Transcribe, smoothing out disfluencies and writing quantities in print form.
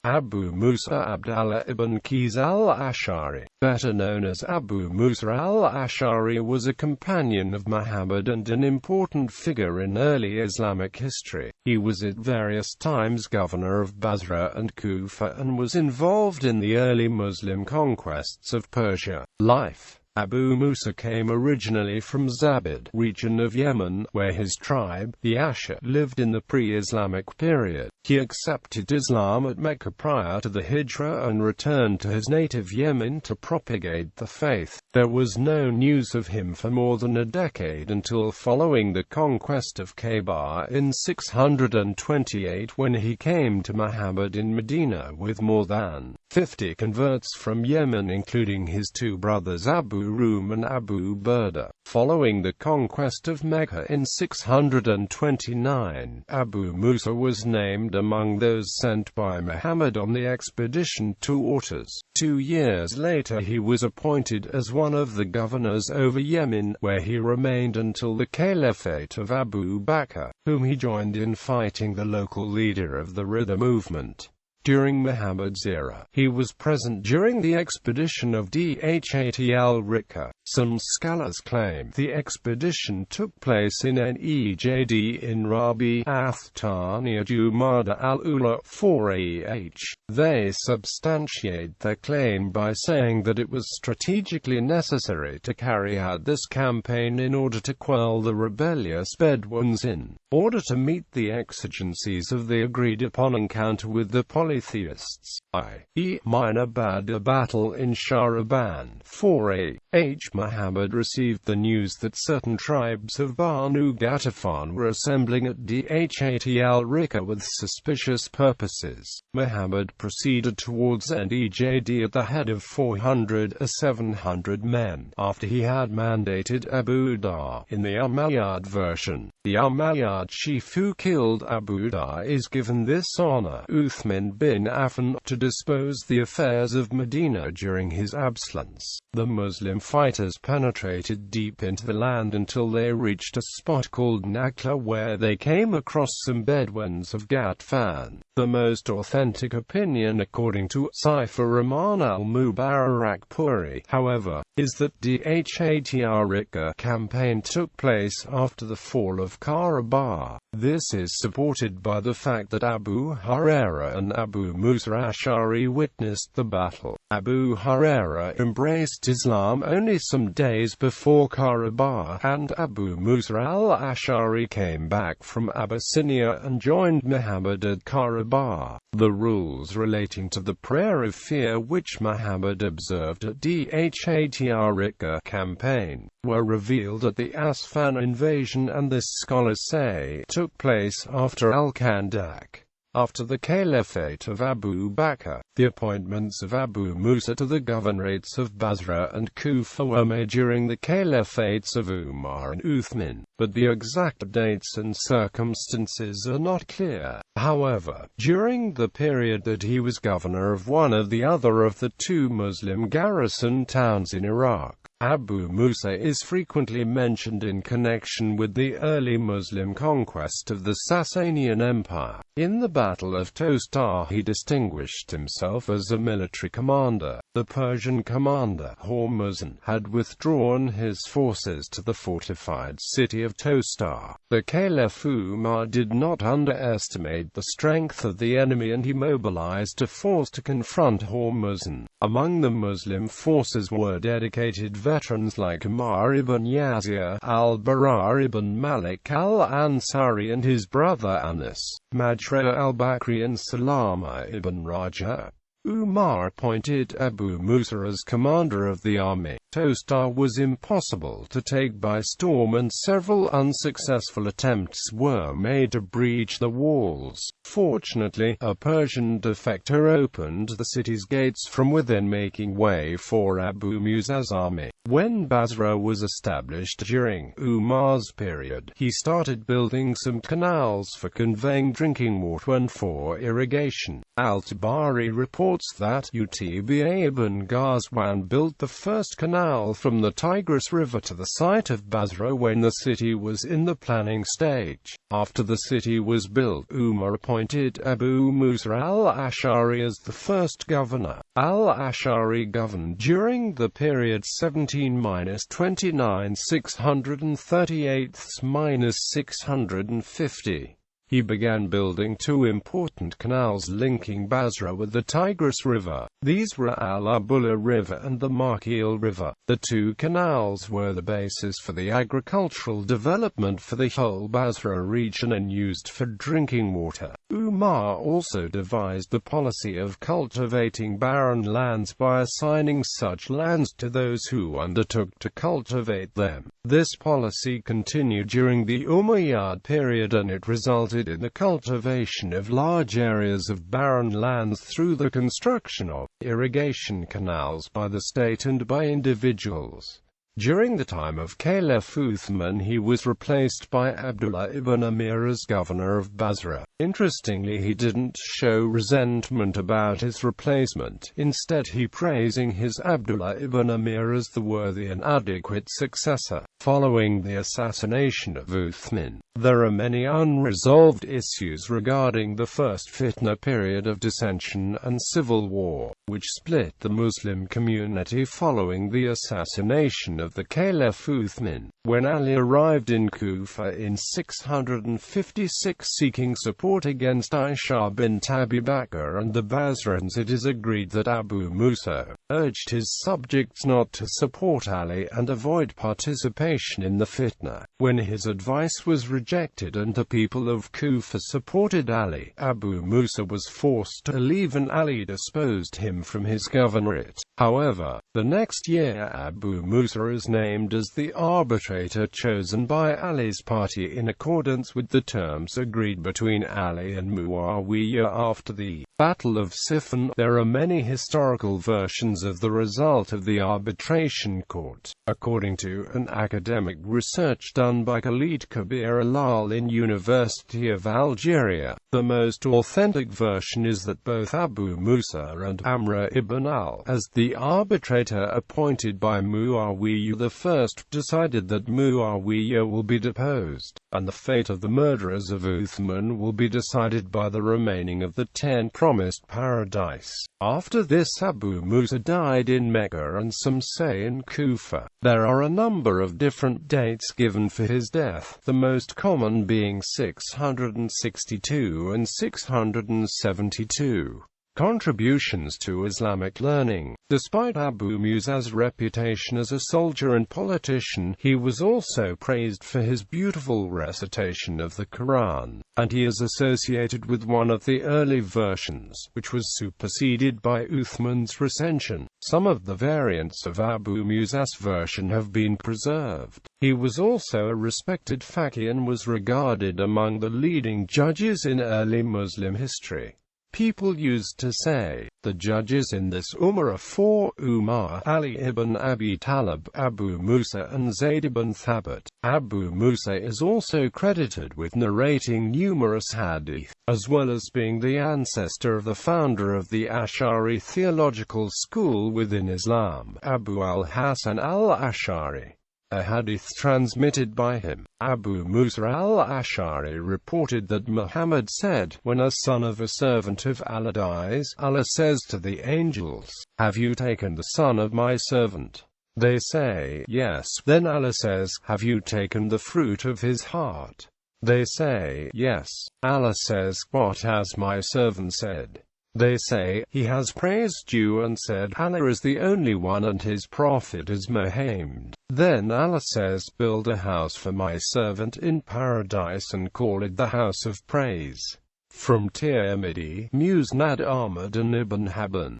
Abu Musa Abd-Allah ibn Qays al-Ashari, better known as Abu Musa al Ashari, was a companion of Muhammad and an important figure in early Islamic history. He was at various times governor of Basra and Kufa and was involved in the early Muslim conquests of Persia. Life. Abu Musa came originally from Zabid region of Yemen, where his tribe, the Ashar, lived in the pre-Islamic period. He accepted Islam at Mecca prior to the Hijrah and returned to his native Yemen to propagate the faith. There was no news of him for more than a decade until following the conquest of Khaybar in 628, when he came to Muhammad in Medina with more than 50 converts from Yemen, including his two brothers Abu Rum and Abu Burda. Following the conquest of Mecca in 629, Abu Musa was named among those sent by Muhammad on the expedition to Ortas. 2 years later he was appointed as one of the governors over Yemen, where he remained until the caliphate of Abu Bakr, whom he joined in fighting the local leader of the Ridda movement. During Muhammad's era, he was present during the expedition of Dhat al-Rikka. Some scholars claim the expedition took place in Nejd in Rabi Athaniya Jumada al-Ula 4AH. They substantiate their claim by saying that it was strategically necessary to carry out this campaign in order to quell the rebellious Bedouins in order to meet the exigencies of the agreed-upon encounter with the polytheists, i.e. Minabad, a battle in Shahraban 4AH. Muhammad received the news that certain tribes of Banu Ghatafan were assembling at Dhat al-Rikka with suspicious purposes. Muhammad proceeded towards Nejd at the head of 400–700 men, after he had mandated Abu Dar. In the Umayyad version, the Umayyad chief who killed Abu Dar is given this honor, Uthman bin Affan, to dispose the affairs of Medina during his absence. The Muslim fighters penetrated deep into the land until they reached a spot called Nakla, where they came across some Bedouins of Ghatfan. The most authentic opinion, according to Saifur Rahman al-Mubarakpuri, however, is that Dhat al-Rikka campaign took place after the fall of Khaybar. This is supported by the fact that Abu Huraira and Abu Musa Ashaari witnessed the battle. Abu Huraira embraced Islam only some days before Khaybar, and Abu Musa al-Ashari came back from Abyssinia and joined Muhammad at Khaybar. The rules relating to the prayer of fear which Muhammad observed at Dhat al-Rikka campaign were revealed at the Asfan invasion, and this scholars say took place after Al-Khandak. After the caliphate of Abu Bakr, the appointments of Abu Musa to the governorates of Basra and Kufa were made during the caliphates of Umar and Uthman, but the exact dates and circumstances are not clear. However, during the period that he was governor of one of the other of the two Muslim garrison towns in Iraq, Abu Musa is frequently mentioned in connection with the early Muslim conquest of the Sasanian Empire. In the Battle of Tostar he distinguished himself as a military commander. The Persian commander, Hormuzan, had withdrawn his forces to the fortified city of Tostar. The Caliph Umar did not underestimate the strength of the enemy, and he mobilized a force to confront Hormuzan. Among the Muslim forces were dedicated veterans like Umar ibn Yazir, al-Bara ibn Malik al-Ansari and his brother Anas, Majra al-Bakri and Salama ibn Raja. Umar appointed Abu Musa as commander of the army. Tostar was impossible to take by storm, and several unsuccessful attempts were made to breach the walls. Fortunately, a Persian defector opened the city's gates from within, making way for Abu Musa's army. When Basra was established during Umar's period, he started building some canals for conveying drinking water and for irrigation. Al-Tabari reports reports that Utbah ibn Ghazwan built the first canal from the Tigris River to the site of Basra when the city was in the planning stage. After the city was built, Umar appointed Abu Musa al Ashari as the first governor. Al-Ashari governed during the period 17–29 638–650. He began building two important canals linking Basra with the Tigris River. These were Al-Abula River and the Makil River. The two canals were the basis for the agricultural development for the whole Basra region and used for drinking water. Umar also devised the policy of cultivating barren lands by assigning such lands to those who undertook to cultivate them. This policy continued during the Umayyad period, and it resulted in the cultivation of large areas of barren lands through the construction of irrigation canals by the state and by individuals. During the time of Caliph Uthman, he was replaced by Abdullah ibn Amir as governor of Basra. Interestingly, he didn't show resentment about his replacement, instead he praising his Abdullah ibn Amir as the worthy and adequate successor. Following the assassination of Uthman, there are many unresolved issues regarding the first fitna period of dissension and civil war, which split the Muslim community following the assassination of the Caliph Uthman. When Ali arrived in Kufa in 656 seeking support against Aisha bint Abi Bakr and the Basrans, it is agreed that Abu Musa urged his subjects not to support Ali and avoid participation in the fitna. When his advice was rejected and the people of Kufa supported Ali, Abu Musa was forced to leave and Ali disposed him from his governorate. However, the next year Abu Musa is named as the arbitrator chosen by Ali's party in accordance with the terms agreed between Ali and Muawiyah after the Battle of Siffin. There are many historical versions of the result of the arbitration court. According to an academic research done by Khalid Kabir Alal in University of Algeria, the most authentic version is that both Abu Musa and Amr ibn al, as the arbitrator appointed by Muawiyah I, decided that Muawiyah will be deposed, and the fate of the murderers of Uthman will be decided by the remaining of the 10 promised paradise. After this, Abu Musa died in Mecca and some say in Kufa. There are a number of different dates given for his death, the most common being 662 and 672. Contributions to Islamic learning. Despite Abu Musa's reputation as a soldier and politician, he was also praised for his beautiful recitation of the Quran, and he is associated with one of the early versions, which was superseded by Uthman's recension. Some of the variants of Abu Musa's version have been preserved. He was also a respected faqih and was regarded among the leading judges in early Muslim history. People used to say, the judges in this Ummah are 4: Umar, Ali ibn Abi Talib, Abu Musa and Zayd ibn Thabit. Abu Musa is also credited with narrating numerous hadith, as well as being the ancestor of the founder of the Ash'ari theological school within Islam, Abu al-Hasan al-Ashari. A hadith transmitted by him, Abu Musa al Ashari, reported that Muhammad said, when a son of a servant of Allah dies, Allah says to the angels, "Have you taken the son of my servant?" They say, "Yes." Then Allah says, "Have you taken the fruit of his heart?" They say, "Yes." Allah says, "What has my servant said?" They say, "He has praised you and said, Allah is the only one and his prophet is Muhammad." Then Allah says, "Build a house for my servant in paradise and call it the house of praise." From Tirmidhi, Musnad Ahmad and Ibn Habban.